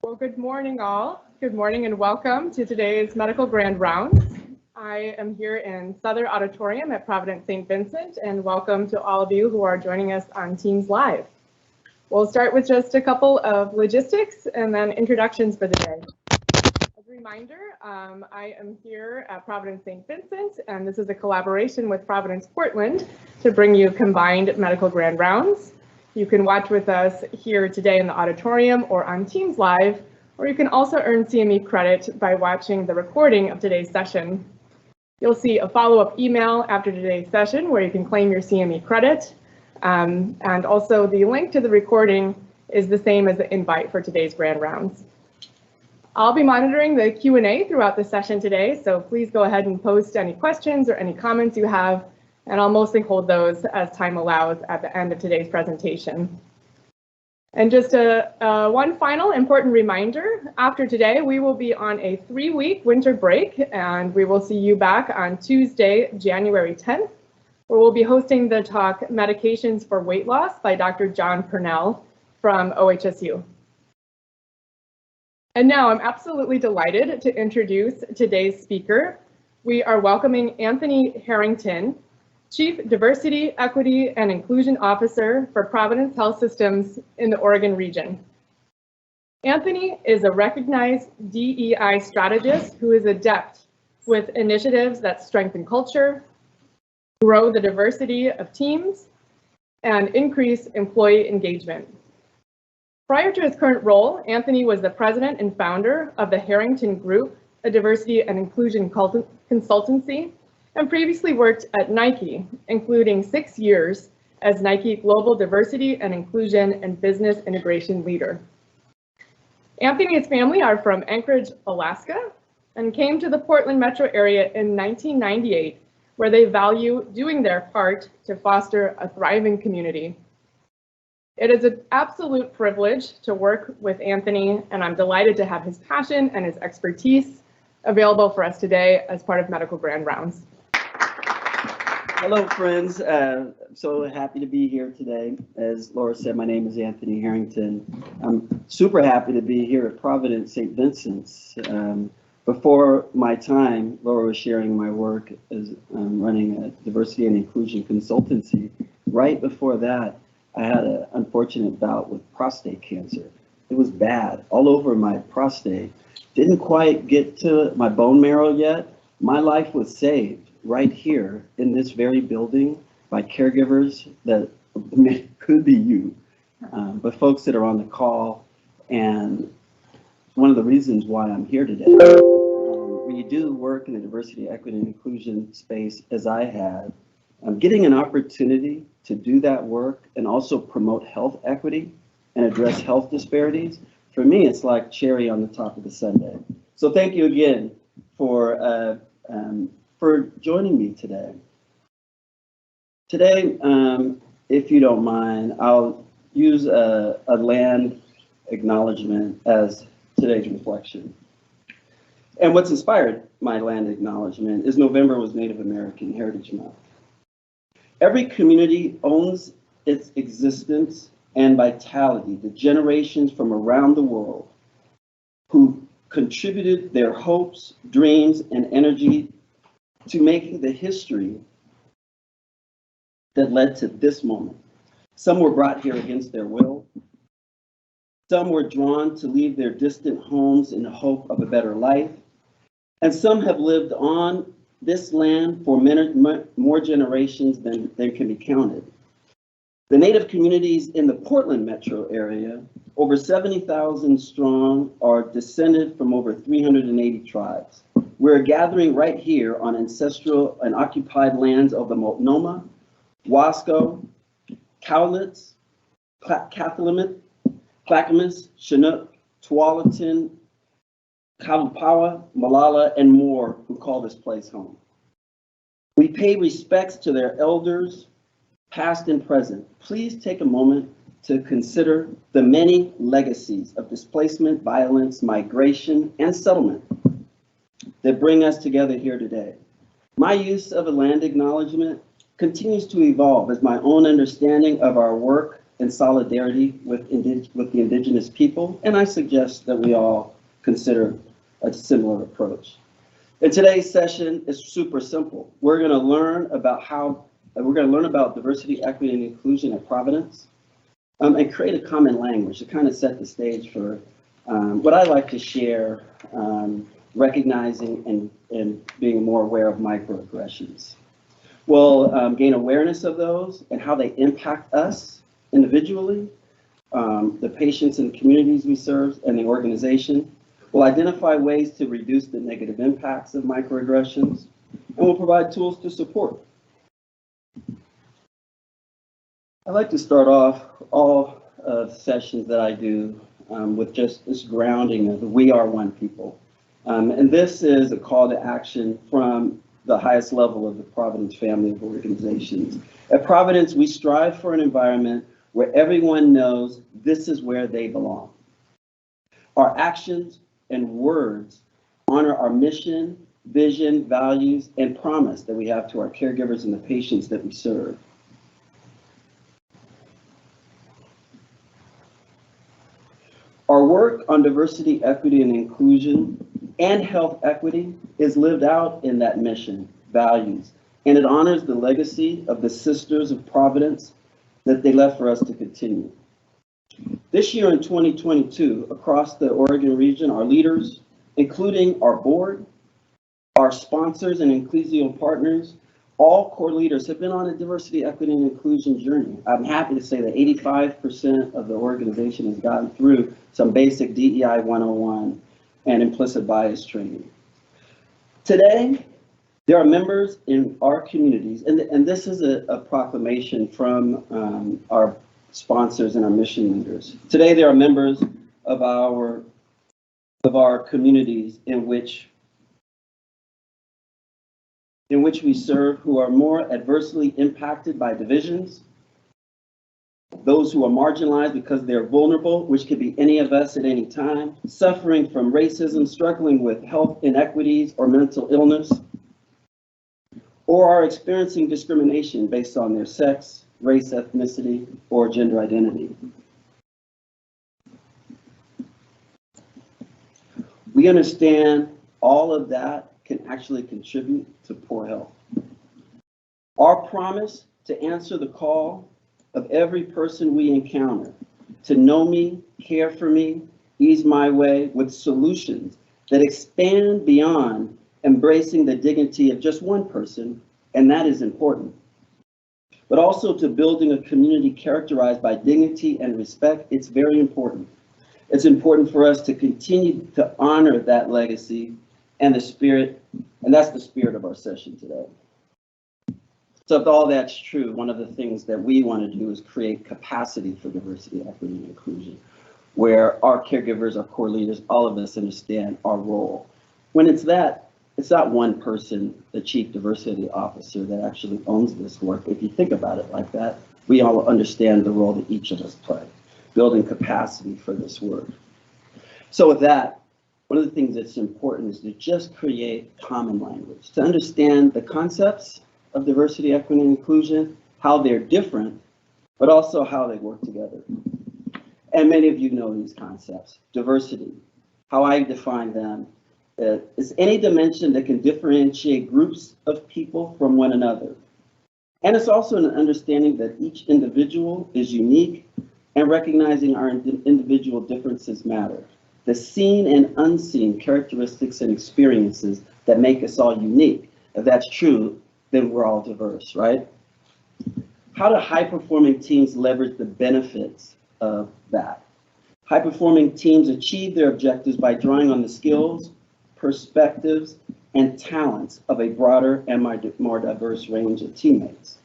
Well, good morning, all. Good morning and welcome to today's Medical Grand Rounds. I am here in Southern Auditorium at Providence St. Vincent, and welcome to all of you who are joining us on Teams Live. We'll start with just a couple of logistics and then introductions for the day. As a reminder, I am here at Providence St. Vincent, and this is a collaboration with Providence Portland to bring you combined Medical Grand Rounds. You can watch with us here today in the auditorium or on Teams Live, or you can also earn CME credit by watching the recording of today's session. You'll see a follow-up email after today's session where you can claim your CME credit. And also the link to the recording is the same as the invite for today's Grand Rounds. I'll be monitoring the Q&A throughout the session today, so please go ahead and post any questions or any comments you have, and I'll mostly hold those as time allows at the end of today's presentation. And just one final important reminder, after today, we will be on a 3-week winter break, and we will see you back on Tuesday, January 10th, where we'll be hosting the talk Medications for Weight Loss by Dr. John Purnell from OHSU. And now I'm absolutely delighted to introduce today's speaker. We are welcoming Anthony Harrington, Chief Diversity, Equity, and Inclusion Officer for Providence Health Systems in the Oregon region. Anthony is a recognized DEI strategist who is adept with initiatives that strengthen culture, grow the diversity of teams, and increase employee engagement. Prior to his current role, Anthony was the president and founder of the Harrington Group, a diversity and inclusion consultancy, and previously worked at Nike, including 6 years as Nike Global Diversity and Inclusion and Business Integration Leader. Anthony and his family are from Anchorage, Alaska, and came to the Portland metro area in 1998, where they value doing their part to foster a thriving community. It is an absolute privilege to work with Anthony, and I'm delighted to have his passion and his expertise available for us today as part of Medical Grand Rounds. Hello, friends. I'm so happy to be here today. As Laura said, my name is Anthony Harrington. I'm super happy to be here at Providence St. Vincent's. Before my time, Laura was sharing my work as running a diversity and inclusion consultancy. Right before that, I had an unfortunate bout with prostate cancer. It was bad, all over my prostate. Didn't quite get to my bone marrow yet. My life was saved right here in this very building by caregivers that could be you, but folks that are on the call. And one of the reasons why I'm here today, when you do work in the diversity, equity, and inclusion space, as I have, getting an opportunity to do that work and also promote health equity and address health disparities, for me, it's like cherry on the top of the sundae. So thank you again for joining me today. Today, if you don't mind, I'll use a land acknowledgement as today's reflection. And what's inspired my land acknowledgement is November was Native American Heritage Month. Every community owns its existence and vitality, the generations from around the world who contributed their hopes, dreams, and energy to making the history that led to this moment. Some were brought here against their will. Some were drawn to leave their distant homes in the hope of a better life. And some have lived on this land for more generations than can be counted. The Native communities in the Portland metro area, over 70,000 strong, are descended from over 380 tribes. We're gathering right here on ancestral and occupied lands of the Multnomah, Wasco, Cowlitz, Clackamas, Chinook, Tualatin, Kalapawa, Malala, and more who call this place home. We pay respects to their elders, past and present. Please take a moment to consider the many legacies of displacement, violence, migration, and settlement that bring us together here today. My use of a land acknowledgement continues to evolve as my own understanding of our work in solidarity with the indigenous people, and I suggest that we all consider a similar approach. And today's session is super simple. We're going to learn about diversity, equity, and inclusion at Providence, and create a common language to kind of set the stage for what I like to share, recognizing and being more aware of microaggressions. We'll gain awareness of those and how they impact us individually, the patients and communities we serve, and the organization. We'll identify ways to reduce the negative impacts of microaggressions, and we'll provide tools to support. I like to start off all sessions that I do with just this grounding of we are one people. And this is a call to action from the highest level of the Providence family of organizations. At Providence, we strive for an environment where everyone knows this is where they belong. Our actions and words honor our mission, vision, values, and promise that we have to our caregivers and the patients that we serve. Our work on diversity, equity, and inclusion and health equity is lived out in that mission, values, and it honors the legacy of the Sisters of Providence that they left for us to continue. This year in 2022, across the Oregon region, our leaders, including our board, our sponsors and ecclesial partners, all core leaders have been on a diversity, equity, and inclusion journey. I'm happy to say that 85% of the organization has gotten through some basic DEI 101 and implicit bias training. Today, there are members in our communities, and this is a proclamation from our sponsors and our mission leaders. Today, there are members of our communities in which we serve who are more adversely impacted by divisions, those who are marginalized because they're vulnerable, which could be any of us at any time, suffering from racism, struggling with health inequities or mental illness, or are experiencing discrimination based on their sex, race, ethnicity, or gender identity. We understand all of that can actually contribute to poor health. Our promise to answer the call of every person we encounter to know me, care for me, ease my way with solutions that expand beyond embracing the dignity of just one person, and that is important. But also to building a community characterized by dignity and respect, it's very important. It's important for us to continue to honor that legacy and the spirit, and that's the spirit of our session today. So if all that's true, one of the things that we want to do is create capacity for diversity, equity, and inclusion, where our caregivers, our core leaders, all of us understand our role. When it's not one person, the chief diversity officer, that actually owns this work. If you think about it like that, we all understand the role that each of us play, building capacity for this work. So with that, one of the things that's important is to just create common language, to understand the concepts of diversity, equity, and inclusion, how they're different, but also how they work together. And many of you know these concepts. Diversity, how I define them, is any dimension that can differentiate groups of people from one another. And it's also an understanding that each individual is unique and recognizing our individual differences matter. The seen and unseen characteristics and experiences that make us all unique. If that's true, then we're all diverse, right? How do high-performing teams leverage the benefits of that? High-performing teams achieve their objectives by drawing on the skills, perspectives, and talents of a broader and more diverse range of teammates.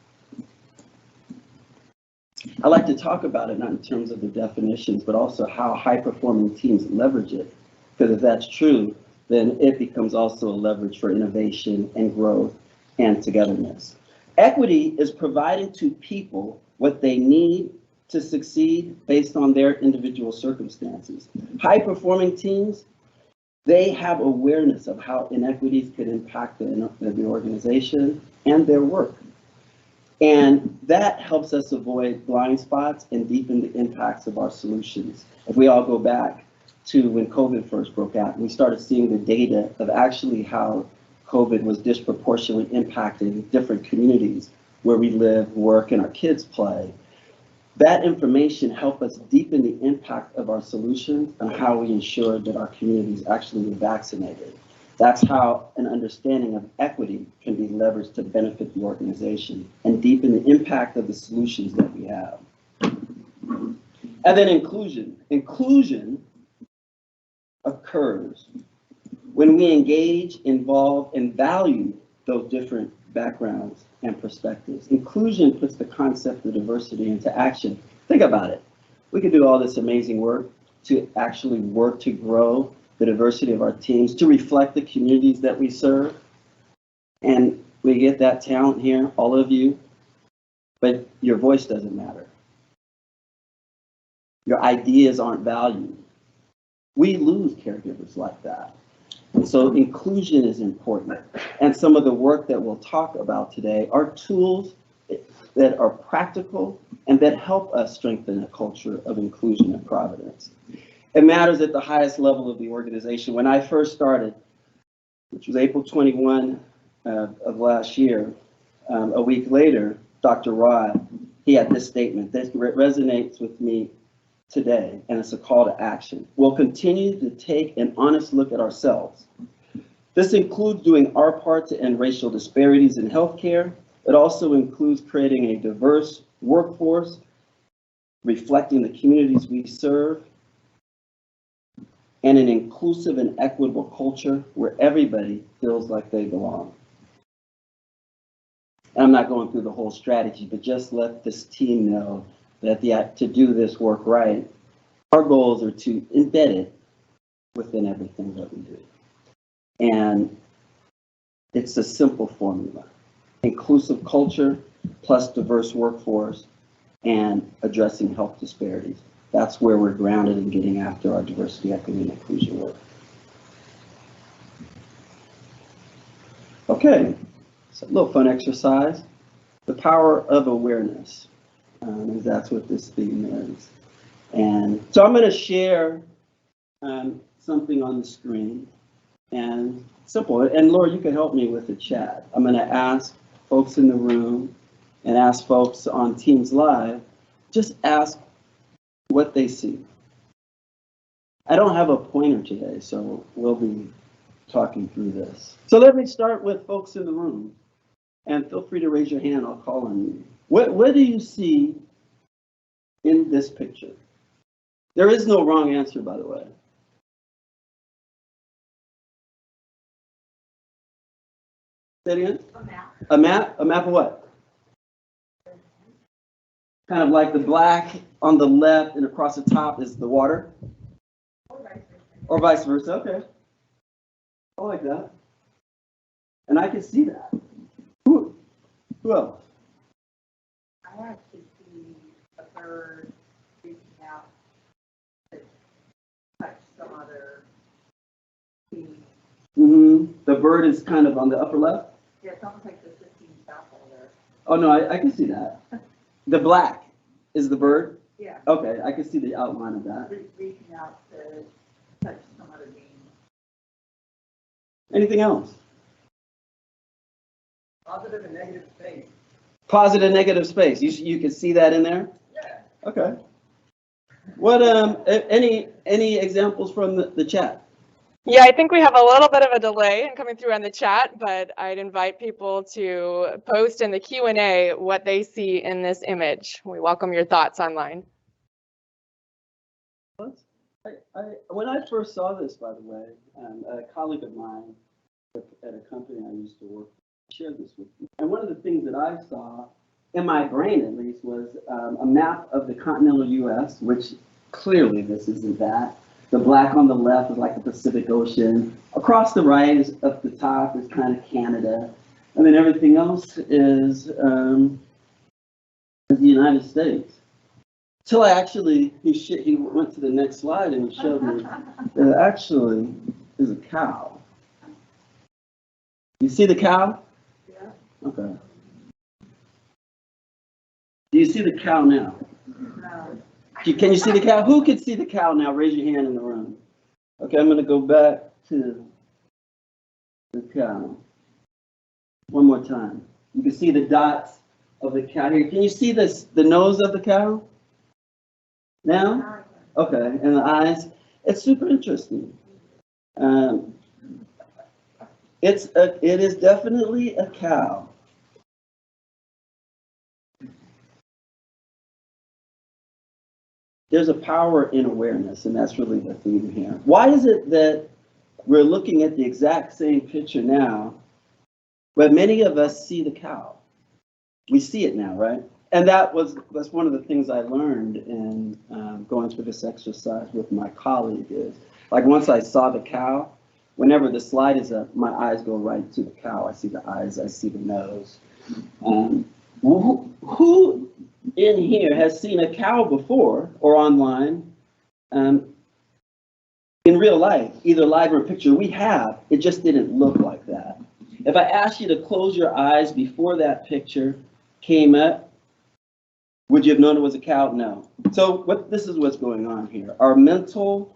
I like to talk about it not in terms of the definitions, but also how high-performing teams leverage it. Because if that's true, then it becomes also a leverage for innovation and growth and togetherness. Equity is providing to people what they need to succeed based on their individual circumstances. High-performing teams, they have awareness of how inequities could impact the organization and their work. And that helps us avoid blind spots and deepen the impacts of our solutions. If we all go back to when COVID first broke out, we started seeing the data of actually how COVID was disproportionately impacting different communities where we live, work, and our kids play. That information helped us deepen the impact of our solutions and how we ensure that our communities actually were vaccinated. That's how an understanding of equity can be leveraged to benefit the organization and deepen the impact of the solutions that we have. And then inclusion. Inclusion occurs when we engage, involve, and value those different backgrounds and perspectives. Inclusion puts the concept of diversity into action. Think about it. We could do all this amazing work to actually work to grow the diversity of our teams, to reflect the communities that we serve. And we get that talent here, all of you, but your voice doesn't matter. Your ideas aren't valued. We lose caregivers like that. So inclusion is important. And some of the work that we'll talk about today are tools that are practical and that help us strengthen a culture of inclusion at Providence. It matters at the highest level of the organization. When I first started, which was April 21 of last year, a week later, Dr. Rod, he had this statement that resonates with me today, and it's a call to action. We'll continue to take an honest look at ourselves. This includes doing our part to end racial disparities in healthcare. It also includes creating a diverse workforce, reflecting the communities we serve, and an inclusive and equitable culture where everybody feels like they belong. And I'm not going through the whole strategy, but just let this team know that to do this work right, our goals are to embed it within everything that we do. And it's a simple formula: inclusive culture plus diverse workforce and addressing health disparities. That's where we're grounded in getting after our diversity, equity, and inclusion work. Okay, so a little fun exercise. The power of awareness. That's what this theme is. And so I'm going to share something on the screen, and simple. And Laura, you can help me with the chat. I'm going to ask folks in the room and ask folks on Teams Live, just ask what they see. I don't have a pointer today, so we'll be talking through this. So let me start with folks in the room, and feel free to raise your hand. I'll call on you. What do you see in this picture? There is no wrong answer, by the way. Say it again? A map. A map? A map of what? Kind of like the black on the left and across the top is the water? Or vice versa. Okay. I like that. And I can see that. Who else? I actually see a bird reaching out to touch some other tree. The bird is kind of on the upper left? Yeah, it's almost like the 15 south there. Oh, no, I can see that. The black is the bird? Yeah. Okay, I can see the outline of that. Reaching out to touch some other being. Anything else? Positive and negative space. Positive and negative space. You can see that in there? Yeah. Okay. What any examples from the chat? Yeah, I think we have a little bit of a delay in coming through on the chat, but I'd invite people to post in the Q&A what they see in this image. We welcome your thoughts online. When I first saw this, by the way, a colleague of mine at a company I used to work for shared this with me. And one of the things that I saw, in my brain at least, was a map of the continental U.S., which clearly this isn't that. The black on the left is like the Pacific Ocean. Across the right is up the top is kind of Canada. And then everything else is the United States. Till I actually, he went to the next slide and he showed me that actually is a cow. You see the cow? Yeah. Okay. Do you see the cow now? No. Can you see the cow? Who can see the cow now? Raise your hand in the room. Okay, I'm gonna go back to the cow. One more time. You can see the dots of the cow here. Can you see this, the nose of the cow? Now? Okay, and the eyes. It's super interesting. It is definitely a cow. There's a power in awareness, and that's really the theme here. Why is it that we're looking at the exact same picture now, but many of us see the cow? We see it now, right? And that's one of the things I learned in going through this exercise with my colleague is, like once I saw the cow, whenever the slide is up, my eyes go right to the cow. I see the eyes, I see the nose. Who in here has seen a cow before or online in real life, either live or picture? We have, it just didn't look like that. If I asked you to close your eyes before that picture came up, would you have known it was a cow? No. So this is what's going on here. Our mental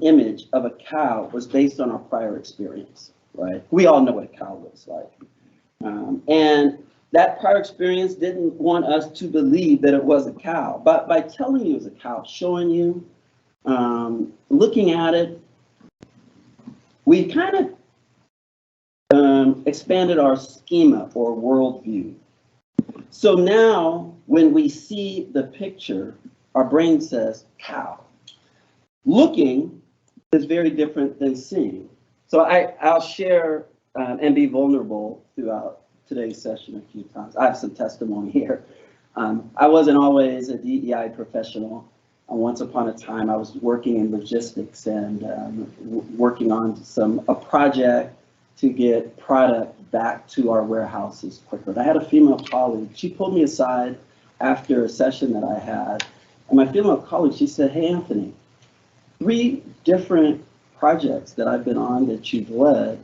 image of a cow was based on our prior experience, right? We all know what a cow looks like. And that prior experience didn't want us to believe that it was a cow. But by telling you it was a cow, showing you, looking at it, we kind of expanded our schema or worldview. So now when we see the picture, our brain says cow. Looking is very different than seeing. So I'll share and be vulnerable throughout today's session a few times. I have some testimony here. I wasn't always a DEI professional. Once upon a time, I was working in logistics and working on a project to get product back to our warehouses quicker. And I had a female colleague. She pulled me aside after a session that I had. And my female colleague, she said, "Hey, Anthony, 3 different projects that I've been on that you've led,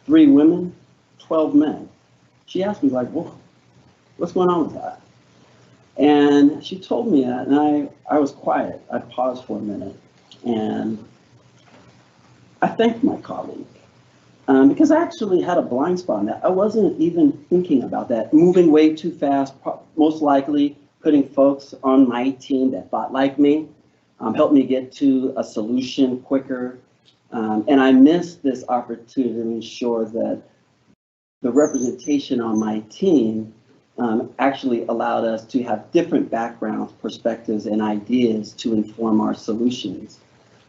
3 women, 12 men." She asked me, like, well, what's going on with that? And she told me that, and I was quiet. I paused for a minute, and I thanked my colleague because I actually had a blind spot on that. I wasn't even thinking about that. Moving way too fast, most likely putting folks on my team that thought like me, helped me get to a solution quicker. And I missed this opportunity to ensure that the representation on my team actually allowed us to have different backgrounds, perspectives, and ideas to inform our solutions.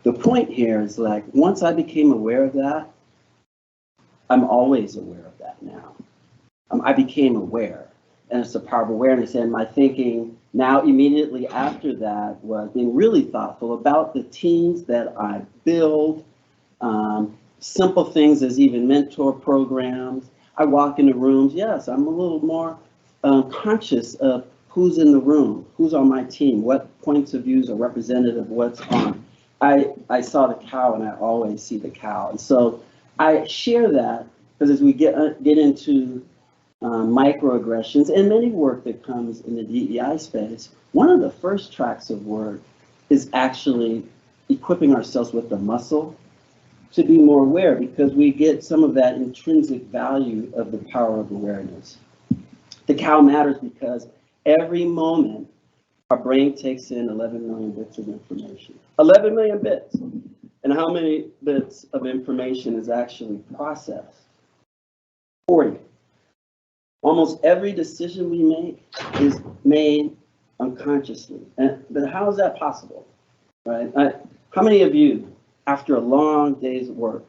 The point here is, like, once I became aware of that, I'm always aware of that now. I became aware, and it's a power of awareness. And my thinking now immediately after that was being really thoughtful about the teams that I build, simple things as even mentor programs. I walk into rooms, yes, I'm a little more conscious of who's in the room, who's on my team, what points of views are representative of what's on. I saw the cow, and I always see the cow. And so I share that because as we get into microaggressions and many work that comes in the DEI space, one of the first tracks of work is actually equipping ourselves with the muscle to be more aware, because we get some of that intrinsic value of the power of awareness. The cow matters because every moment our brain takes in 11 million bits of information. 11 million bits. And how many bits of information is actually processed? 40. Almost every decision we make is made unconsciously. But how is that possible, right? How many of you, after a long day's work,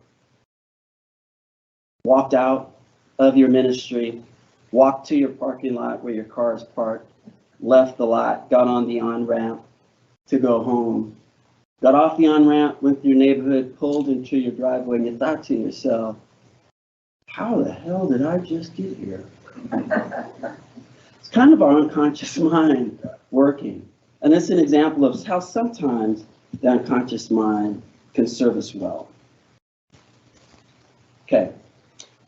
walked out of your ministry, walked to your parking lot where your car is parked, left the lot, got on the on-ramp to go home, got off the on-ramp, went through your neighborhood, pulled into your driveway, and you thought to yourself, how the hell did I just get here? It's kind of our unconscious mind working. And it's an example of how sometimes the unconscious mind can serve us well. Okay,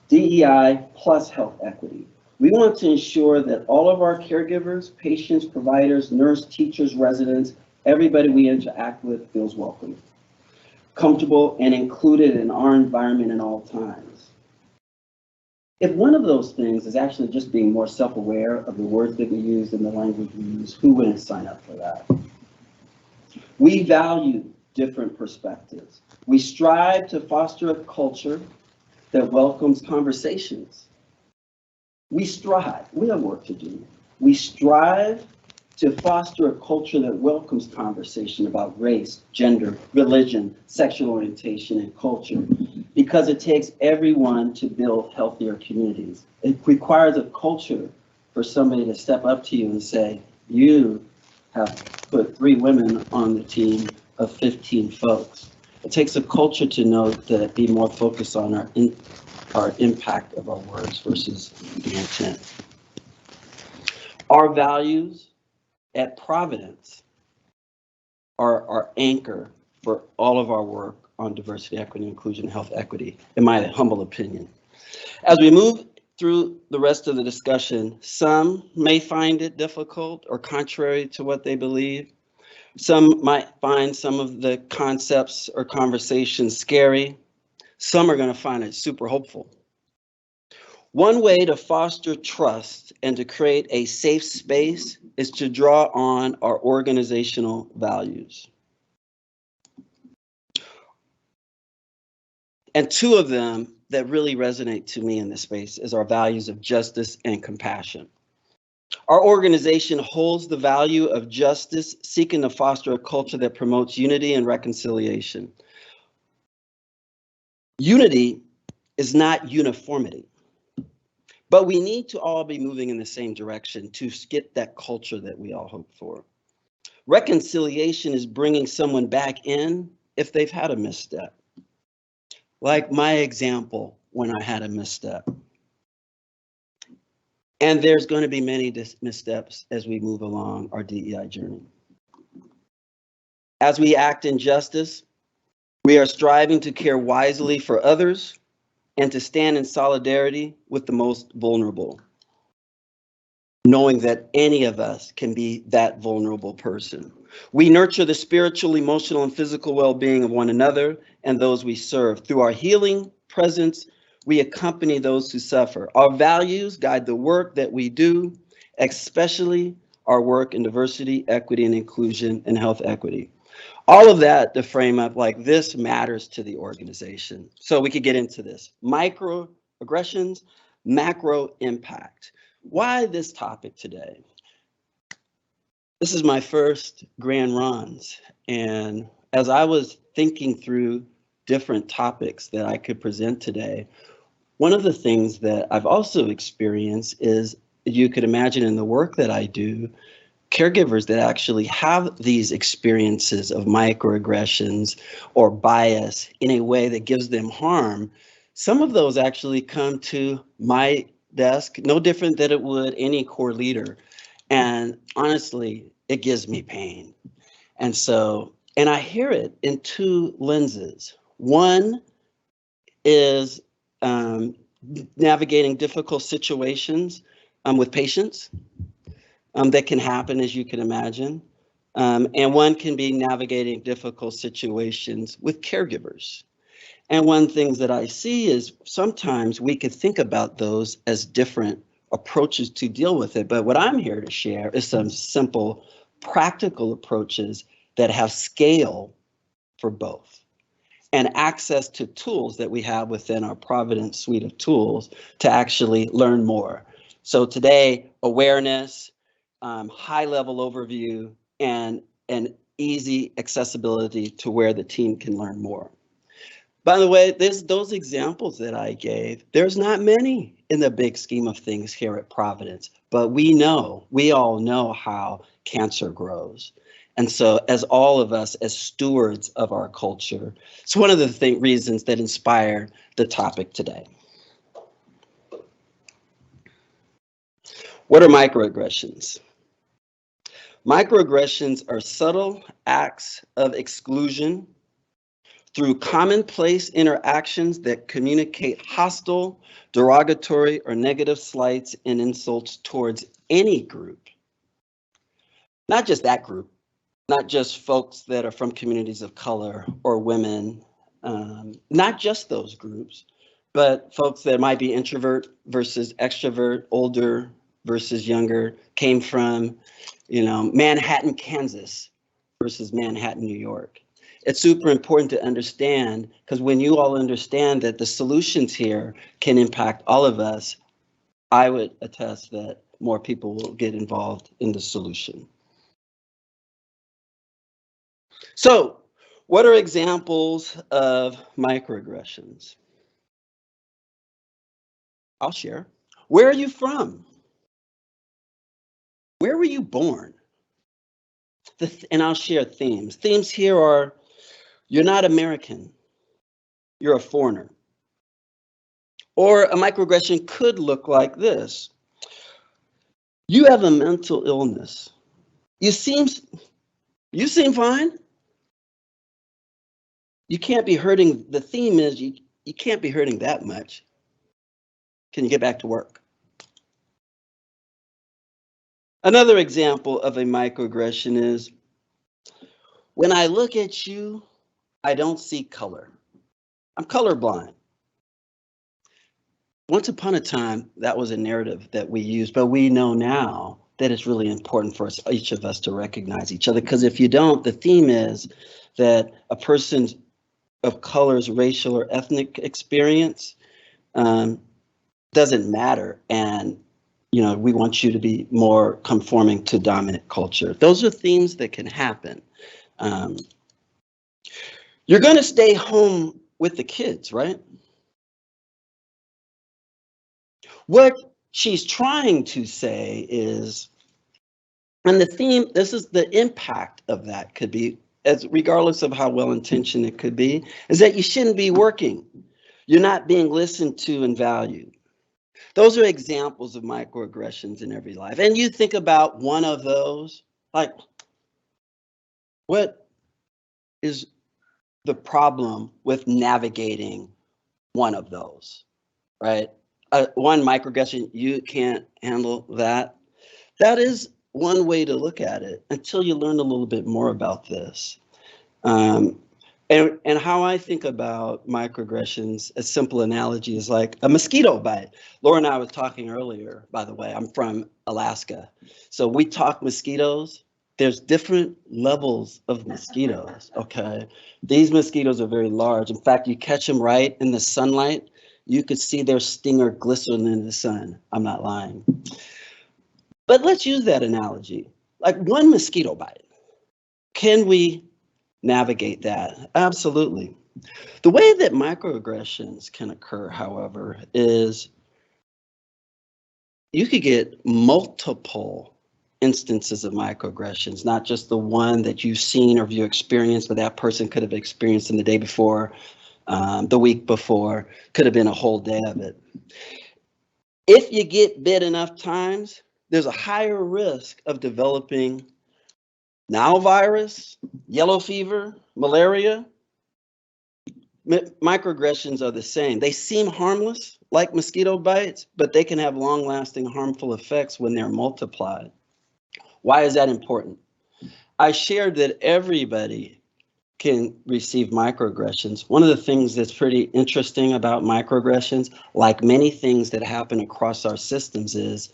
DEI plus health equity. We want to ensure that all of our caregivers, patients, providers, nurse, teachers, residents, everybody we interact with feels welcome, comfortable, and included in our environment at all times. If one of those things is actually just being more self-aware of the words that we use and the language we use, who wouldn't sign up for that? We value different perspectives. We strive to foster a culture that welcomes conversations. We strive, we have work to do. We strive to foster a culture that welcomes conversation about race, gender, religion, sexual orientation, and culture, because it takes everyone to build healthier communities. It requires a culture for somebody to step up to you and say, you have put 3 women on the team of 15 folks. It takes a culture to know that be more focused on our impact of our words versus the intent. Our values at Providence are our anchor for all of our work on diversity, equity, inclusion, health equity, in my humble opinion. As we move through the rest of the discussion, some may find it difficult or contrary to what they believe. Some might find some of the concepts or conversations scary. Some are going to find it super hopeful. One way to foster trust and to create a safe space is to draw on our organizational values. And 2 of them that really resonate to me in this space is our values of justice and compassion. Our organization holds the value of justice, seeking to foster a culture that promotes unity and reconciliation. Unity is not uniformity, but we need to all be moving in the same direction to get that culture that we all hope for. Reconciliation is bringing someone back in if they've had a misstep. Like my example when I had a misstep. And there's going to be many missteps as we move along our DEI journey. As we act in justice, we are striving to care wisely for others and to stand in solidarity with the most vulnerable, knowing that any of us can be that vulnerable person. We nurture the spiritual, emotional, and physical well-being of one another and those we serve. Through our healing presence, we accompany those who suffer. Our values guide the work that we do, especially our work in diversity, equity, and inclusion, and health equity. All of that to frame up like this matters to the organization. So we could get into this. Microaggressions, macro impact. Why this topic today? This is my first Grand Ronds, and as I was thinking through different topics that I could present today, one of the things that I've also experienced is, you could imagine in the work that I do, caregivers that actually have these experiences of microaggressions or bias in a way that gives them harm, some of those actually come to my desk, no different than it would any core leader. And honestly, it gives me pain. And I hear it in 2 lenses. One is navigating difficult situations with patients that can happen, as you can imagine. And one can be navigating difficult situations with caregivers. And one thing that I see is sometimes we could think about those as different approaches to deal with it. But what I'm here to share is some simple, practical approaches that have scale for both and access to tools that we have within our Providence suite of tools to actually learn more. So today, awareness, high-level overview, and easy accessibility to where the team can learn more. By the way, those examples that I gave, there's not many in the big scheme of things here at Providence, but we all know how cancer grows. And so as all of us, as stewards of our culture, it's one of the reasons that inspired the topic today. What are microaggressions? Microaggressions are subtle acts of exclusion, through commonplace interactions that communicate hostile, derogatory, or negative slights and insults towards any group. Not just that group, not just folks that are from communities of color or women, not just those groups, but folks that might be introvert versus extrovert, older versus younger, came from, Manhattan, Kansas versus Manhattan, New York. It's super important to understand, because when you all understand that the solutions here can impact all of us, I would attest that more people will get involved in the solution. So, what are examples of microaggressions? I'll share. Where are you from? Where were you born? And I'll share themes. Themes here are, you're not American, you're a foreigner. Or a microaggression could look like this. You have a mental illness. You seem fine. You can't be hurting. The theme is you can't be hurting that much. Can you get back to work? Another example of a microaggression is, when I look at you, I don't see color. I'm colorblind. Once upon a time, that was a narrative that we used, but we know now that it's really important for each of us to recognize each other, because if you don't, the theme is that a person's of color's racial or ethnic experience doesn't matter, and we want you to be more conforming to dominant culture. Those are themes that can happen. You're going to stay home with the kids, right? What she's trying to say is, and the theme, this is the impact of that could be, as regardless of how well-intentioned it could be, is that you shouldn't be working. You're not being listened to and valued. Those are examples of microaggressions in every life. And you think about one of those, like, what is the problem with navigating one of those, right? One microaggression, you can't handle that. That is one way to look at it until you learn a little bit more about this. And how I think about microaggressions, a simple analogy is like a mosquito bite. Laura and I was talking earlier, by the way, I'm from Alaska. So we talk mosquitoes. There's different levels of mosquitoes, okay? These mosquitoes are very large. In fact, you catch them right in the sunlight, you could see their stinger glisten in the sun. I'm not lying. But let's use that analogy. Like one mosquito bite. Can we navigate that? Absolutely. The way that microaggressions can occur, however, is you could get multiple instances of microaggressions, not just the one that you've seen or you experienced, but that person could have experienced in the day before, the week before, could have been a whole day of it. If you get bit enough times, there's a higher risk of developing Nile virus, yellow fever, malaria. Microaggressions are the same. They seem harmless, like mosquito bites, but they can have long-lasting harmful effects when they're multiplied. Why is that important? I shared that everybody can receive microaggressions. One of the things that's pretty interesting about microaggressions, like many things that happen across our systems, is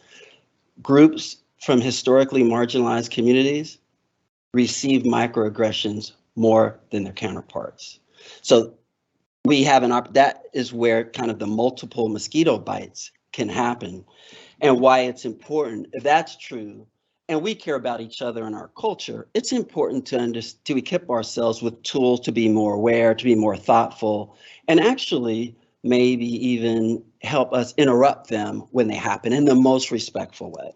groups from historically marginalized communities receive microaggressions more than their counterparts. So we have that is where kind of the multiple mosquito bites can happen, and why it's important. If that's true, and we care about each other in our culture, it's important to equip ourselves with tools to be more aware, to be more thoughtful, and actually maybe even help us interrupt them when they happen in the most respectful way.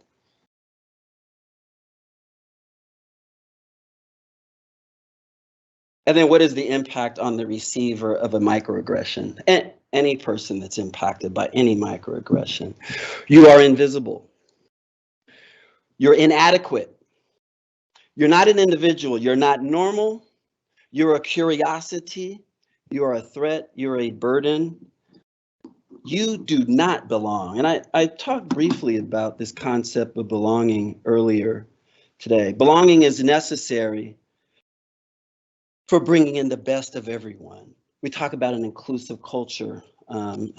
And then what is the impact on the receiver of a microaggression? And any person that's impacted by any microaggression. You are invisible. You're inadequate. You're not an individual. You're not normal. You're a curiosity. You are a threat. You're a burden. You do not belong. And I talked briefly about this concept of belonging earlier today. Belonging is necessary for bringing in the best of everyone. We talk about an inclusive culture.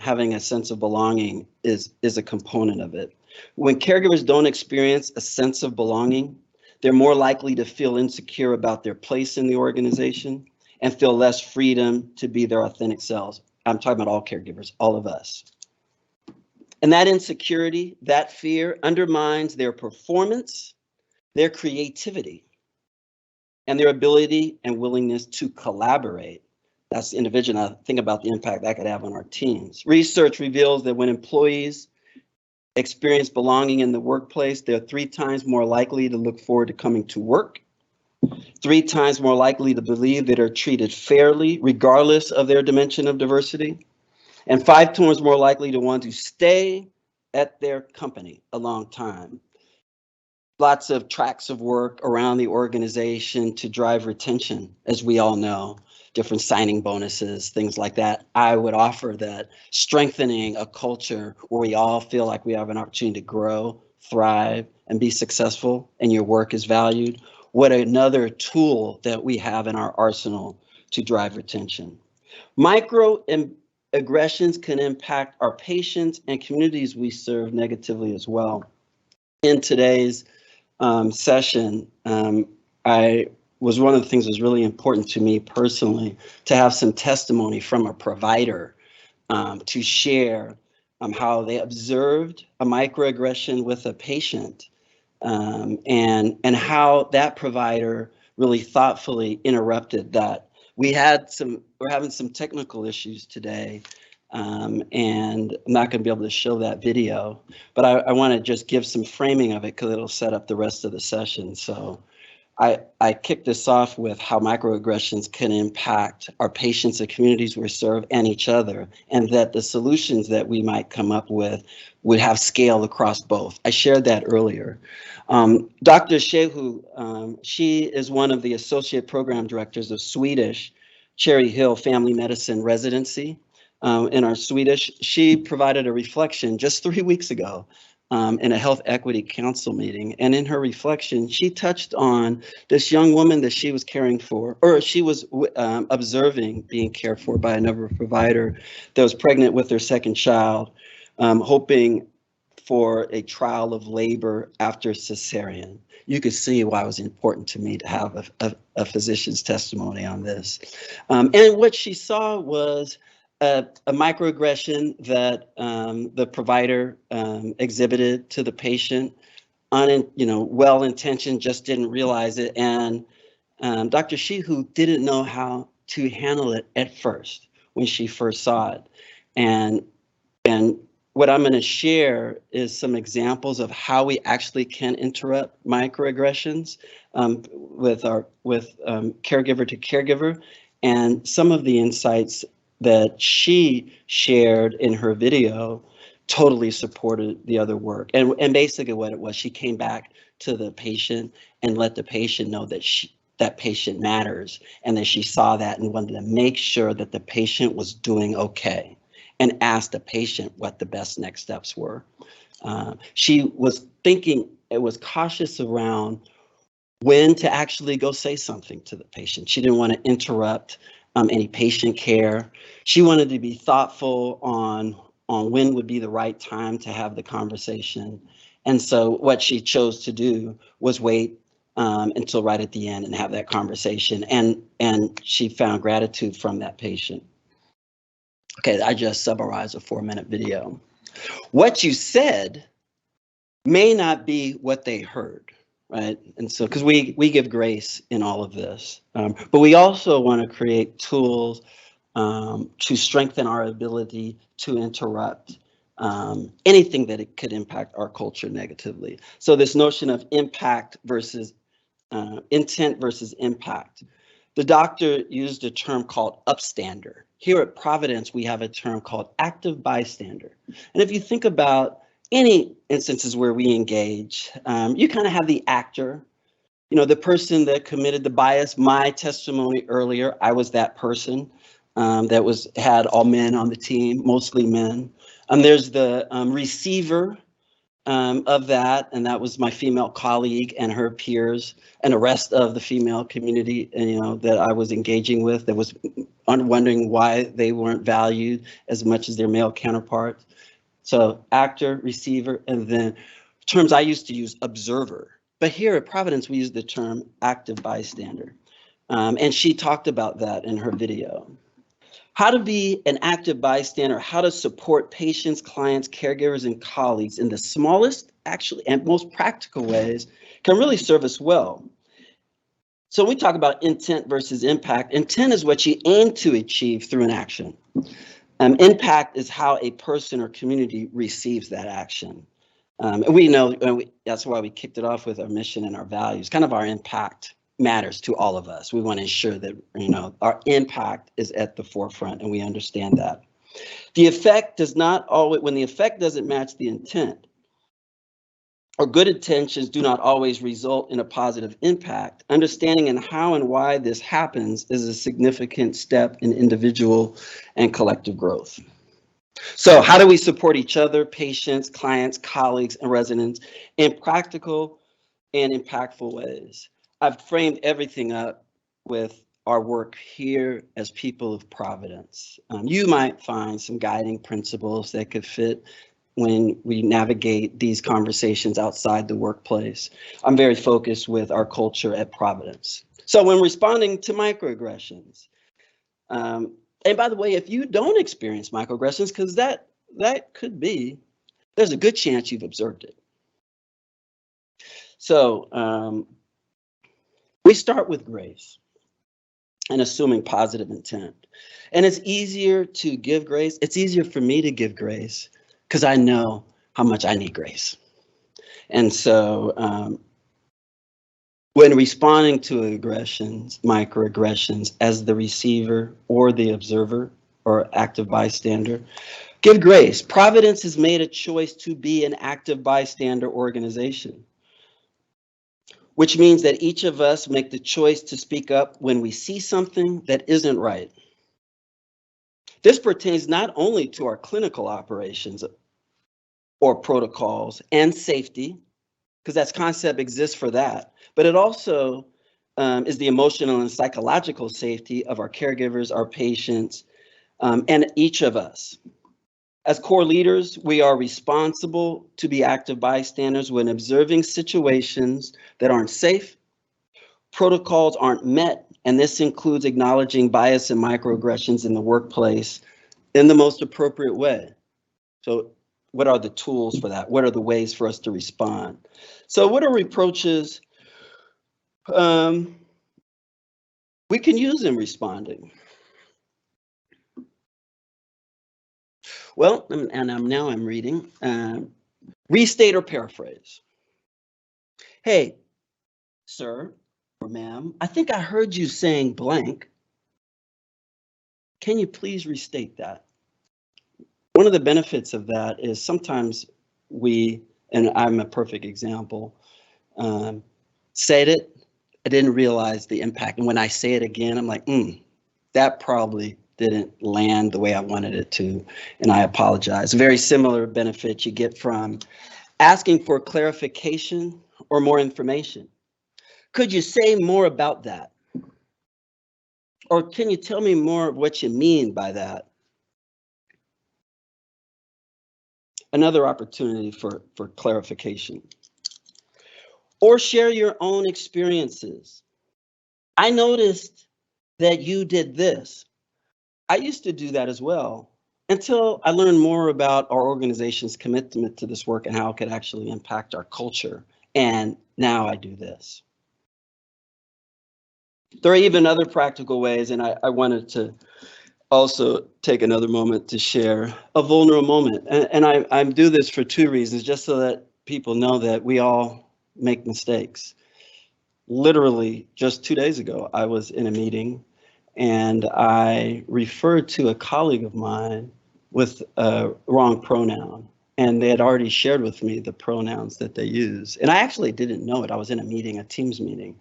Having a sense of belonging is a component of it. When caregivers don't experience a sense of belonging, they're more likely to feel insecure about their place in the organization and feel less freedom to be their authentic selves. I'm talking about all caregivers, all of us. And that insecurity, that fear undermines their performance, their creativity, and their ability and willingness to collaborate. That's the individual. I think about the impact that could have on our teams. Research reveals that when employees experience belonging in the workplace, they're 3 times more likely to look forward to coming to work, 3 times more likely to believe that they're treated fairly, regardless of their dimension of diversity, and 5 times more likely to want to stay at their company a long time. Lots of tracks of work around the organization to drive retention, as we all know, different signing bonuses, things like that. I would offer that strengthening a culture where we all feel like we have an opportunity to grow, thrive, and be successful, and your work is valued. What another tool that we have in our arsenal to drive retention. Microaggressions can impact our patients and communities we serve negatively as well. In today's session, I was one of the things that was really important to me personally to have some testimony from a provider to share how they observed a microaggression with a patient and how that provider really thoughtfully interrupted that. We're having some technical issues today, and I'm not going to be able to show that video, but I want to just give some framing of it because it'll set up the rest of the session. So I kicked this off with how microaggressions can impact our patients, the communities we serve, and each other, and that the solutions that we might come up with would have scale across both. I shared that earlier. Dr. Shehu, she is one of the associate program directors of Swedish Cherry Hill Family Medicine Residency. In our Swedish, she provided a reflection just 3 weeks ago in a Health Equity Council meeting. And in her reflection, she touched on this young woman that she was caring for, or she was observing being cared for by another provider that was pregnant with her second child, hoping for a trial of labor after cesarean. You could see why it was important to me to have a physician's testimony on this. And what she saw was a microaggression that the provider exhibited to the patient, well-intentioned, just didn't realize it. And Dr. Shehu didn't know how to handle it at first when she first saw it. And what I'm going to share is some examples of how we actually can interrupt microaggressions with caregiver to caregiver, and some of the insights that she shared in her video totally supported the other work. And basically what it was, she came back to the patient and let the patient know that that patient matters, and that she saw that and wanted to make sure that the patient was doing okay, and asked the patient what the best next steps were. She was cautious around when to actually go say something to the patient. She didn't want to interrupt any patient care. She wanted to be thoughtful on when would be the right time to have the conversation. And so what she chose to do was wait until right at the end and have that conversation. And she found gratitude from that patient. Okay, I just summarized a 4-minute video. What you said may not be what they heard, right? And so, because we give grace in all of this, but we also want to create tools to strengthen our ability to interrupt anything that it could impact our culture negatively. So this notion of impact versus intent versus impact. The doctor used a term called upstander. Here at Providence, we have a term called active bystander. And if you think about any instances where we engage, you kind of have the actor, the person that committed the bias. My testimony earlier, I was that person. that had all men on the team, mostly men. There's the receiver of that, and that was my female colleague and her peers and the rest of the female community, that I was engaging with, that was wondering why they weren't valued as much as their male counterparts. So actor, receiver, and then terms I used to use, observer. But here at Providence, we use the term active bystander. And she talked about that in her video. How to be an active bystander, how to support patients, clients, caregivers, and colleagues in the smallest, actually, and most practical ways can really serve us well. So when we talk about intent versus impact, intent is what you aim to achieve through an action. Impact is how a person or community receives that action. And we know, that's why we kicked it off with our mission and our values. Kind of our impact matters to all of us. We want to ensure that, our impact is at the forefront, and we understand that. The effect does not always, when the effect doesn't match the intent, or good intentions do not always result in a positive impact, understanding and how and why this happens is a significant step in individual and collective growth. So how do we support each other, patients, clients, colleagues, and residents in practical and impactful ways? I've framed everything up with our work here as people of Providence. You might find some guiding principles that could fit when we navigate these conversations outside the workplace. I'm very focused with our culture at Providence. So when responding to microaggressions, and by the way, if you don't experience microaggressions, because that could be, there's a good chance you've observed it. So we start with grace and assuming positive intent. And it's easier to give grace. It's easier for me to give grace because I know how much I need grace. And so when responding to aggressions, microaggressions, as the receiver or the observer or active bystander, give grace. Providence has made a choice to be an active bystander organization, which means that each of us make the choice to speak up when we see something that isn't right. This pertains not only to our clinical operations or protocols and safety, because that concept exists for that, but it also is the emotional and psychological safety of our caregivers, our patients, and each of us. As core leaders, we are responsible to be active bystanders when observing situations that aren't safe, protocols aren't met, and this includes acknowledging bias and microaggressions in the workplace in the most appropriate way. So what are the tools for that? What are the ways for us to respond? So what are reproaches we can use in responding? Well, and now I'm reading. Restate or paraphrase. Hey, sir or ma'am, I think I heard you saying blank. Can you please restate that? One of the benefits of that is sometimes we, and I'm a perfect example, said it, I didn't realize the impact. And when I say it again, I'm like, that probably didn't land the way I wanted it to, and I apologize. Very similar benefit you get from asking for clarification or more information. Could you say more about that? Or can you tell me more of what you mean by that? Another opportunity for clarification. Or share your own experiences. I noticed that you did this. I used to do that as well until I learned more about our organization's commitment to this work and how it could actually impact our culture. And now I do this. There are even other practical ways, and I wanted to also take another moment to share a vulnerable moment. And I do this for two reasons, just so that people know that we all make mistakes. Literally, just 2 days ago, I was in a meeting and I referred to a colleague of mine with a wrong pronoun. And they had already shared with me the pronouns that they use. And I actually didn't know it. I was in a meeting, a Teams meeting.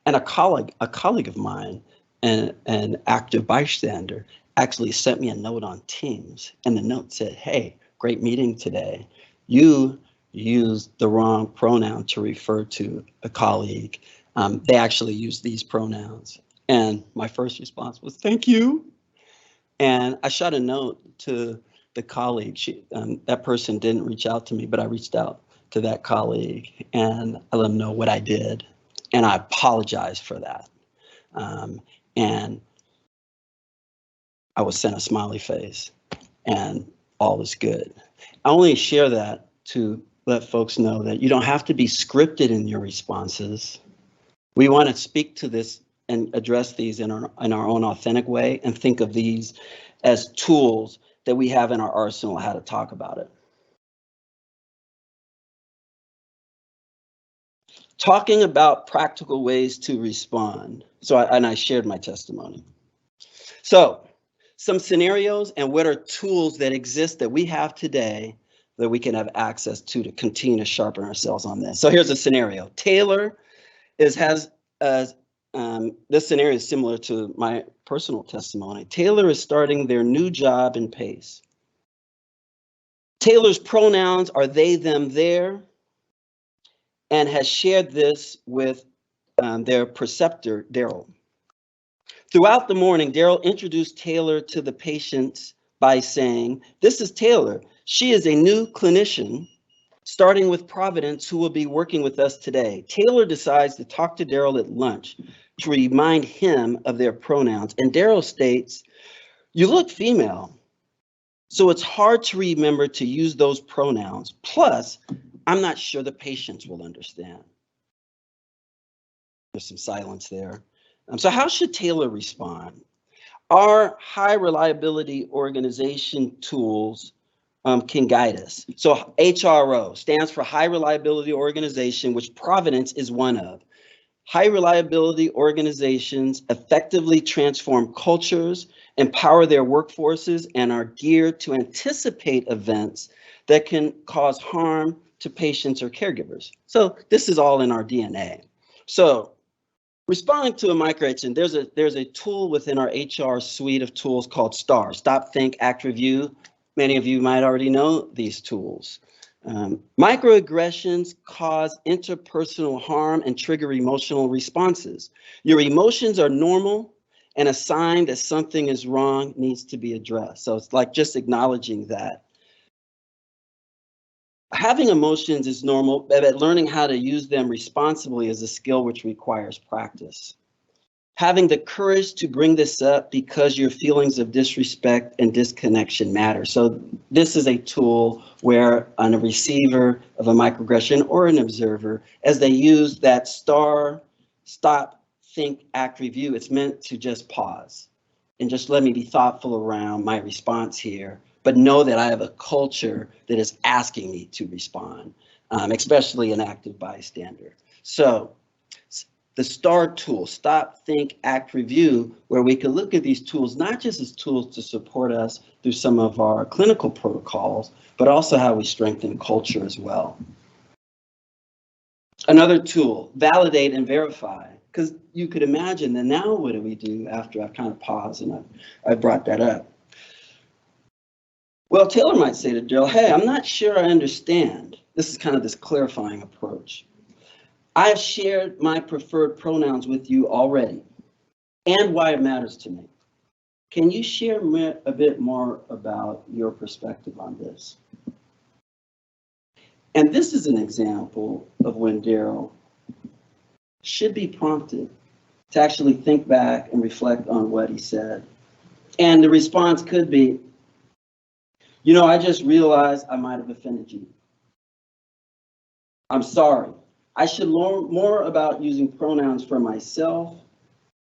And a colleague of mine, an active bystander, actually sent me a note on Teams, and the note said, "Hey, great meeting today. You used the wrong pronoun to refer to a colleague. They actually use these pronouns." And my first response was, "Thank you." And I shot a note to the colleague. That person didn't reach out to me, but I reached out to that colleague and I let them know what I did. And I apologized for that. And I was sent a smiley face and all is good. I only share that to let folks know that you don't have to be scripted in your responses. We want to speak to this and address these in our own authentic way and think of these as tools that we have in our arsenal how to talk about it. Talking about practical ways to respond. I shared my testimony. So some scenarios and what are tools that exist that we have today that we can have access to continue to sharpen ourselves on this. So here's a scenario. Taylor this scenario is similar to my personal testimony. Taylor is starting their new job in PACE. Taylor's pronouns are they, them, their, and has shared this with their preceptor, Daryl. Throughout the morning, Daryl introduced Taylor to the patients by saying, "This is Taylor. She is a new clinician starting with Providence who will be working with us today." Taylor decides to talk to Daryl at lunch to remind him of their pronouns. And Daryl states, "You look female, so it's hard to remember to use those pronouns. Plus, I'm not sure the patients will understand." There's some silence there. So how should Taylor respond? Our high reliability organization tools can guide us. So HRO stands for High Reliability Organization, which Providence is one of. High reliability organizations effectively transform cultures, empower their workforces, and are geared to anticipate events that can cause harm to patients or caregivers. So this is all in our DNA. So responding to a microagent, there's a tool within our HR suite of tools called STAR, Stop, Think, Act, Review. Many of you might already know these tools. Microaggressions cause interpersonal harm and trigger emotional responses. Your emotions are normal, and a sign that something is wrong needs to be addressed. So it's like just acknowledging that. Having emotions is normal, but learning how to use them responsibly is a skill which requires practice. Having the courage to bring this up because your feelings of disrespect and disconnection matter. So this is a tool where on a receiver of a microaggression or an observer, as they use that STAR, Stop, Think, Act, Review, it's meant to just pause and just let me be thoughtful around my response here, but know that I have a culture that is asking me to respond, especially an active bystander. So the STAR tool, Stop, Think, Act, Review, where we can look at these tools, not just as tools to support us through some of our clinical protocols, but also how we strengthen culture as well. Another tool, Validate and Verify, because you could imagine that now what do we do after I've kind of paused and I brought that up? Well, Taylor might say to Daryl, "Hey, I'm not sure I understand." This is kind of this clarifying approach. "I have shared my preferred pronouns with you already and why it matters to me. Can you share a bit more about your perspective on this?" And this is an example of when Daryl should be prompted to actually think back and reflect on what he said. And the response could be, "You know, I just realized I might have offended you. I'm sorry. I should learn more about using pronouns for myself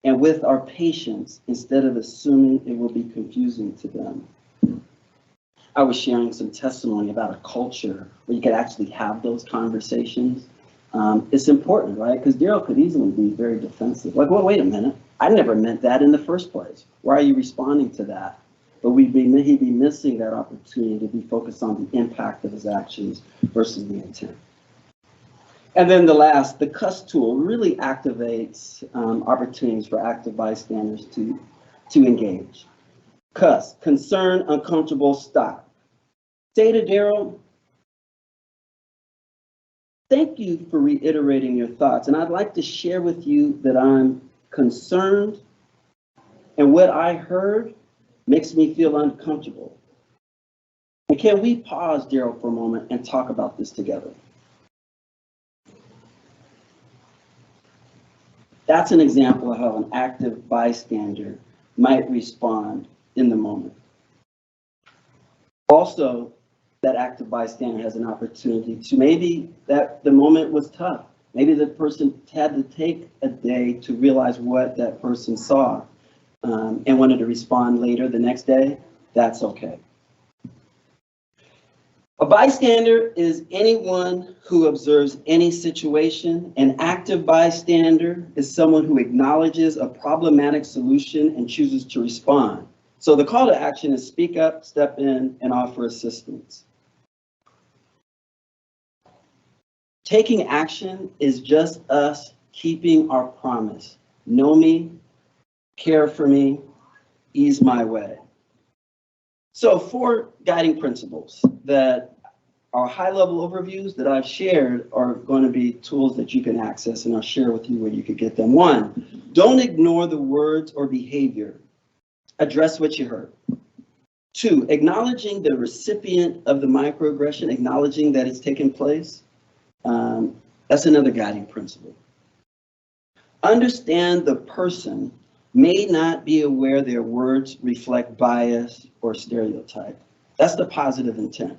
and with our patients instead of assuming it will be confusing to them." I was sharing some testimony about a culture where you could actually have those conversations. It's important, right? Because Daryl could easily be very defensive. Like, well, wait a minute. I never meant that in the first place. Why are you responding to that? But he'd be missing that opportunity to be focused on the impact of his actions versus the intent. And then the CUS tool really activates opportunities for active bystanders to engage. Cuss, concern, uncomfortable, stop. Say to Daryl, thank you for reiterating your thoughts. And I'd like to share with you that I'm concerned and what I heard makes me feel uncomfortable. And can we pause, Daryl, for a moment and talk about this together? That's an example of how an active bystander might respond in the moment. Also, that active bystander has an opportunity to maybe that the moment was tough. Maybe the person had to take a day to realize what that person saw and wanted to respond later the next day. That's okay. A bystander is anyone who observes any situation. An active bystander is someone who acknowledges a problematic solution and chooses to respond. So the call to action is speak up, step in, and offer assistance. Taking action is just us keeping our promise. Know me, care for me, ease my way. So 4 guiding principles that are high-level overviews that I've shared are going to be tools that you can access, and I'll share with you where you could get them. 1, don't ignore the words or behavior. Address what you heard. 2, acknowledging the recipient of the microaggression, acknowledging that it's taken place. That's another guiding principle. Understand the person may not be aware their words reflect bias or stereotype. That's the positive intent.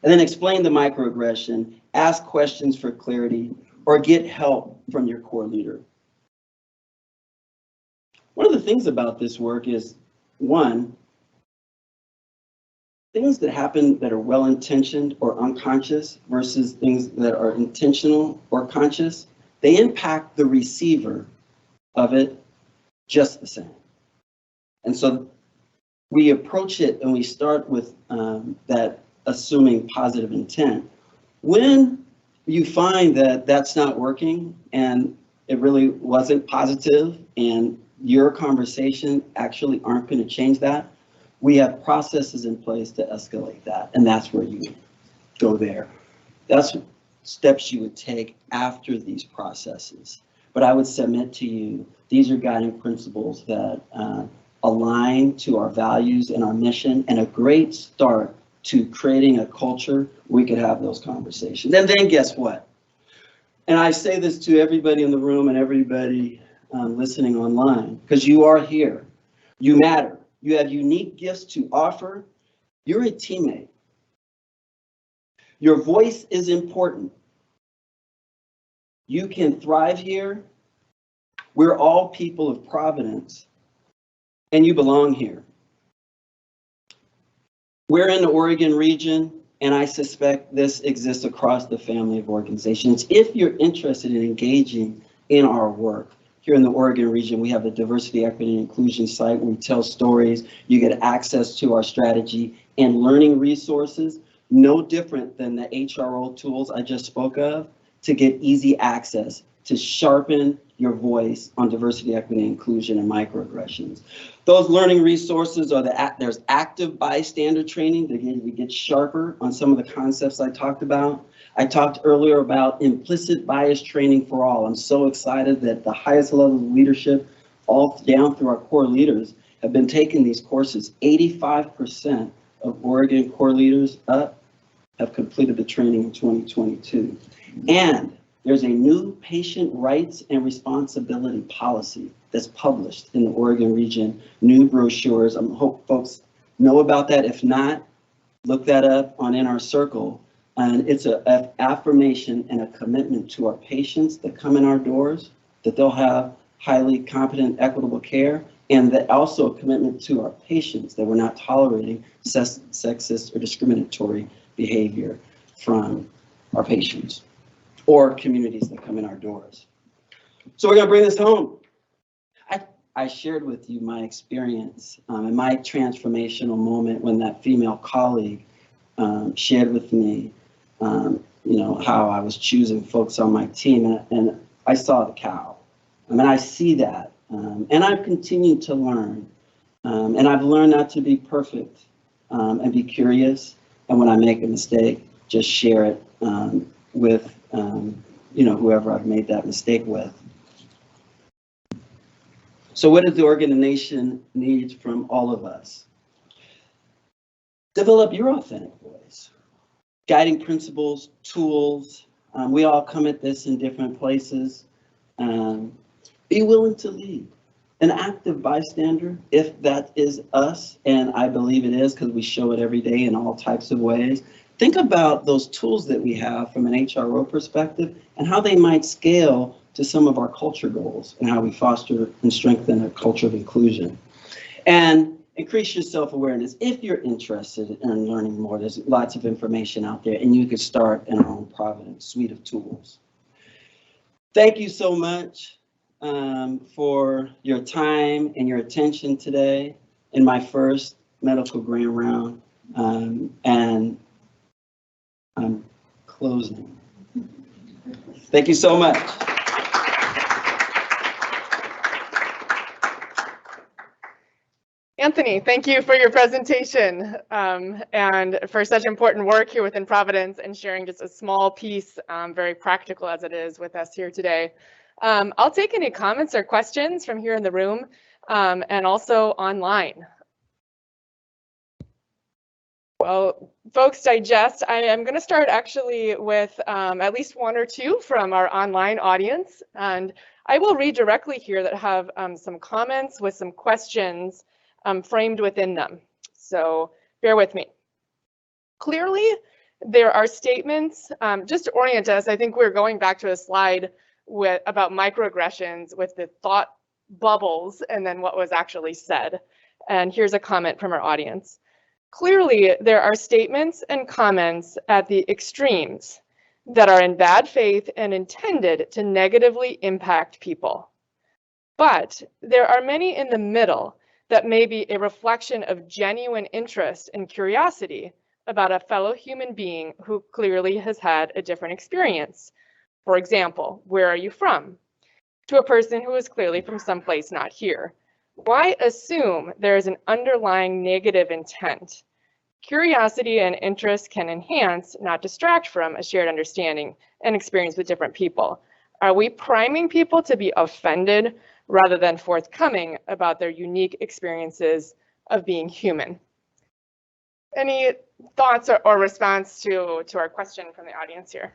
And then explain the microaggression, ask questions for clarity, or get help from your core leader. One of the things about this work is, 1, things that happen that are well-intentioned or unconscious versus things that are intentional or conscious, they impact the receiver of it just the same. And so we approach it and we start with that assuming positive intent. When you find that that's not working and it really wasn't positive and your conversation actually aren't going to change that, we have processes in place to escalate that. And that's where you go there. That's steps you would take after these processes. But I would submit to you, these are guiding principles that align to our values and our mission, and a great start to creating a culture we could have those conversations. And then guess what? And I say this to everybody in the room and everybody listening online, because you are here. You matter. You have unique gifts to offer. You're a teammate. Your voice is important. You can thrive here. We're all people of Providence, and you belong here. We're in the Oregon region, and I suspect this exists across the family of organizations. If you're interested in engaging in our work, here in the Oregon region, we have a diversity, equity, and inclusion site where we tell stories. You get access to our strategy and learning resources, no different than the HRO tools I just spoke of, to get easy access to sharpen your voice on diversity, equity, and inclusion and microaggressions. Those learning resources are there's active bystander training. Again, we get sharper on some of the concepts I talked about. I talked earlier about implicit bias training for all. I'm so excited that the highest level of leadership, all down through our core leaders, have been taking these courses. 85% of Oregon core leaders up have completed the training in 2022. And there's a new patient rights and responsibility policy that's published in the Oregon region, new brochures. I hope folks know about that. If not, look that up on In Our Circle. And it's an affirmation and a commitment to our patients that come in our doors, that they'll have highly competent, equitable care, and that also a commitment to our patients that we're not tolerating sexist or discriminatory behavior from our patients or communities that come in our doors. So we're gonna bring this home. I shared with you my experience and my transformational moment when that female colleague shared with me how I was choosing folks on my team, and I saw the cow. I mean, I see that, and I've continued to learn And I've learned not to be perfect and be curious. And when I make a mistake, just share it with whoever I've made that mistake with. So what does the organization need from all of us? Develop your authentic voice. Guiding principles, tools. We all come at this in different places. Be willing to lead. An active bystander, if that is us, and I believe it is because we show it every day in all types of ways. Think about those tools that we have from an HRO perspective and how they might scale to some of our culture goals and how we foster and strengthen a culture of inclusion. And increase your self-awareness. If you're interested in learning more, there's lots of information out there, and you could start in our own Providence suite of tools. Thank you so much for your time and your attention today in my first medical grand round. And I'm closing. Thank you so much. Anthony, thank you for your presentation and for such important work here within Providence and sharing just a small piece, very practical as it is, with us here today. I'll take any comments or questions from here in the room and also online. Well, folks, digest. I am going to start actually with at least one or two from our online audience, and I will read directly here that have some comments with some questions framed within them. So bear with me. Clearly, there are statements, just to orient us, I think we're going back to a slide about microaggressions with the thought bubbles and then what was actually said. And here's a comment from our audience. Clearly, there are statements and comments at the extremes that are in bad faith and intended to negatively impact people. But there are many in the middle that may be a reflection of genuine interest and curiosity about a fellow human being who clearly has had a different experience. For example, where are you from? To a person who is clearly from someplace not here. Why assume there is an underlying negative intent? Curiosity and interest can enhance, not distract from, a shared understanding and experience with different people. Are we priming people to be offended rather than forthcoming about their unique experiences of being human? Any thoughts or response to our question from the audience here?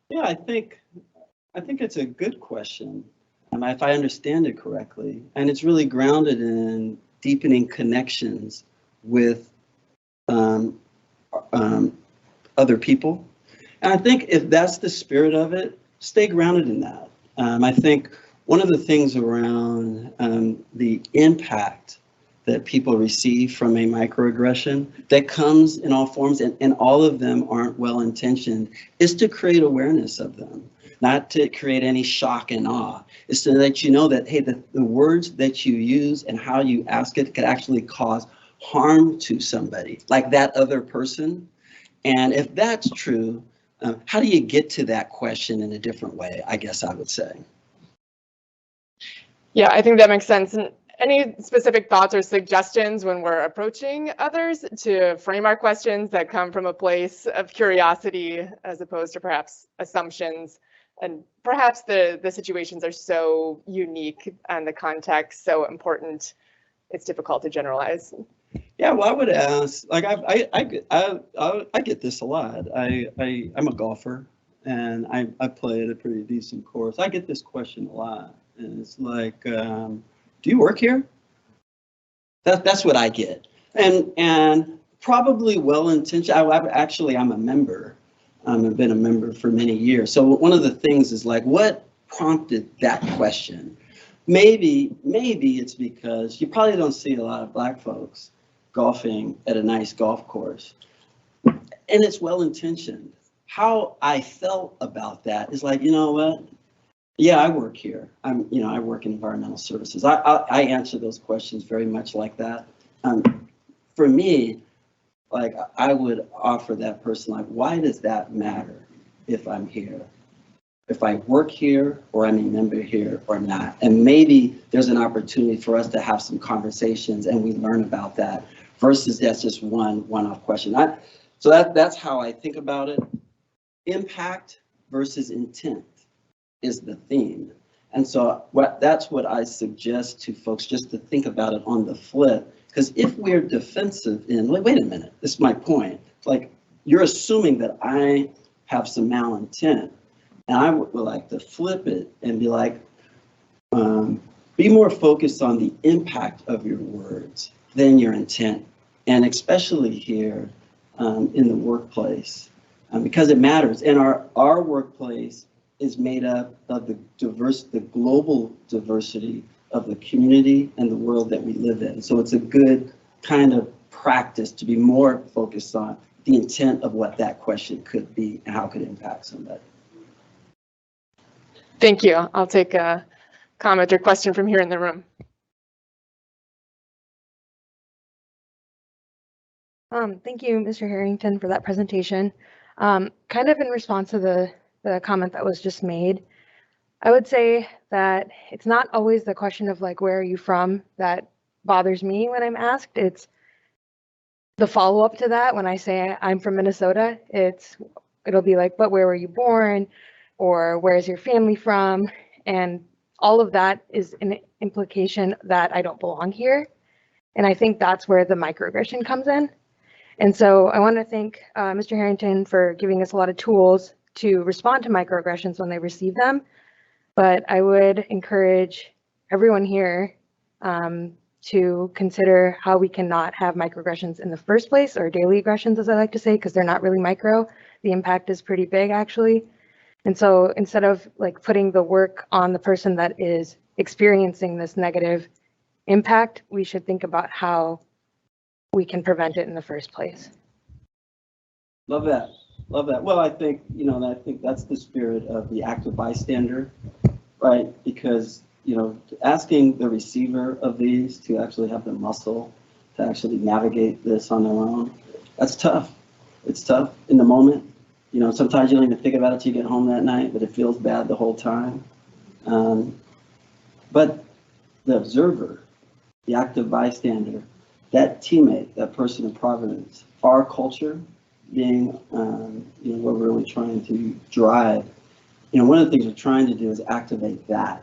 Yeah, I think it's a good question, if I understand it correctly, and it's really grounded in deepening connections with other people. And I think if that's the spirit of it, stay grounded in that. I think one of the things around the impact that people receive from a microaggression that comes in all forms, and all of them aren't well-intentioned, is to create awareness of them, not to create any shock and awe. It's to let you know that, hey, the words that you use and how you ask it could actually cause harm to somebody, like that other person. And if that's true, how do you get to that question in a different way, I guess I would say. Yeah, I think that makes sense. And any specific thoughts or suggestions when we're approaching others to frame our questions that come from a place of curiosity as opposed to perhaps assumptions? And perhaps the situations are so unique and the context so important, it's difficult to generalize. Yeah, well, I would ask, like I get this a lot. I'm a golfer and I play at a pretty decent course. I get this question a lot, and it's like, do you work here? That's what I get, and probably well-intentioned. I'm a member. I've been a member for many years. So one of the things is like, what prompted that question? Maybe it's because you probably don't see a lot of Black folks golfing at a nice golf course, and it's well-intentioned. How I felt about that is like, you know what? Yeah, I work here. I work in environmental services. I answer those questions very much like that. For me, like I would offer that person, like, why does that matter if I'm here? if I work here or I'm a member here or not. And maybe there's an opportunity for us to have some conversations and we learn about that versus that's just one-off question. So that's how I think about it. Impact versus intent is the theme. And so that's what I suggest to folks, just to think about it on the flip. Because if we're defensive in, wait a minute, this is my point. Like, you're assuming that I have some malintent. And I would like to flip it and be like, be more focused on the impact of your words than your intent. And especially here in the workplace, because it matters. And our workplace is made up of the global diversity of the community and the world that we live in. So it's a good kind of practice to be more focused on the intent of what that question could be and how it could impact somebody. Thank you. I'll take a comment or question from here in the room. Thank you, Mr. Harrington, for that presentation. Kind of in response to the comment that was just made, I would say that it's not always the question of like, where are you from that bothers me when I'm asked. It's the follow-up to that. When I say I'm from Minnesota, it'll be like, but where were you born? Or where's your family from? And all of that is an implication that I don't belong here. And I think that's where the microaggression comes in. And so I want to thank Mr. Harrington for giving us a lot of tools to respond to microaggressions when they receive them. But I would encourage everyone here to consider how we cannot have microaggressions in the first place, or daily aggressions, as I like to say, because they're not really micro. The impact is pretty big, actually. And so instead of like putting the work on the person that is experiencing this negative impact, we should think about how we can prevent it in the first place. Love that. Love that. Well, I think, I think that's the spirit of the active bystander, right? Because, asking the receiver of these to actually have the muscle to actually navigate this on their own, that's tough. It's tough in the moment. Sometimes you don't even think about it till you get home that night, but it feels bad the whole time. But the observer, the active bystander, that teammate, that person of Providence, our culture being, what we're really trying to drive, one of the things we're trying to do is activate that,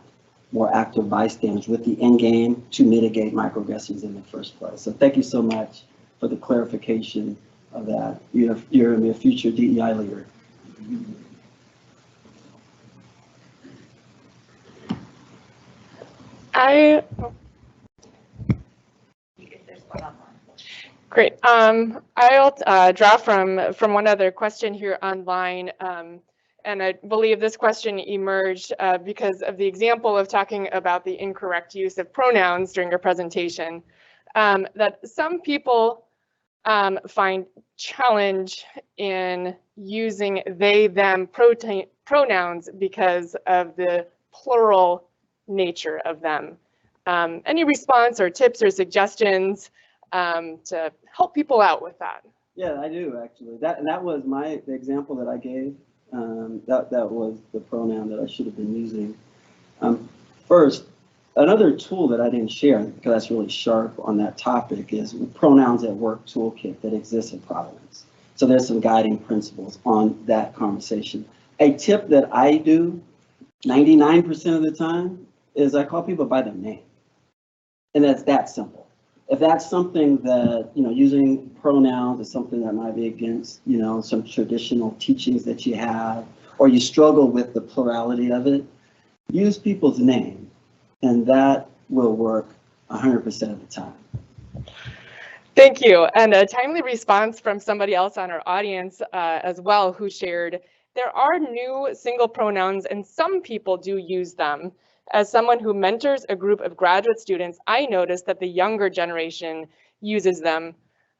more active bystanders with the end game to mitigate microaggressions in the first place. So thank you so much for the clarification of that. You're going to be a future DEI leader. Great. I'll draw from one other question here online, and I believe this question emerged because of the example of talking about the incorrect use of pronouns during your presentation, that some people find challenge in using they, them pronouns because of the plural nature of them. Any response or tips or suggestions to help people out with that? Yeah, I do actually. That was the example that I gave. That was the pronoun that I should have been using. First, another tool that I didn't share, because that's really sharp on that topic, is Pronouns at Work toolkit that exists in Providence. So there's some guiding principles on that conversation. A tip that I do 99% of the time is I call people by their name. And that's that simple. If that's something that, using pronouns is something that might be against, some traditional teachings that you have, or you struggle with the plurality of it, use people's name, and that will work 100% of the time. Thank you. And a timely response from somebody else on our audience as well, who shared, there are new single pronouns and some people do use them. As someone who mentors a group of graduate students, I noticed that the younger generation uses them.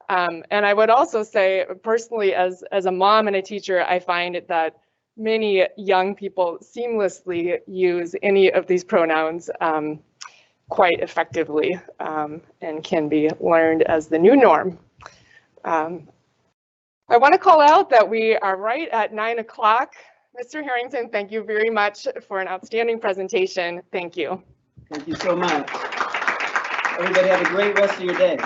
And I would also say, personally, as a mom and a teacher, I find that many young people seamlessly use any of these pronouns quite effectively and can be learned as the new norm. I want to call out that we are right at 9 o'clock Mr. Harrington, thank you very much for an outstanding presentation. Thank you. Thank you so much. Everybody have a great rest of your day.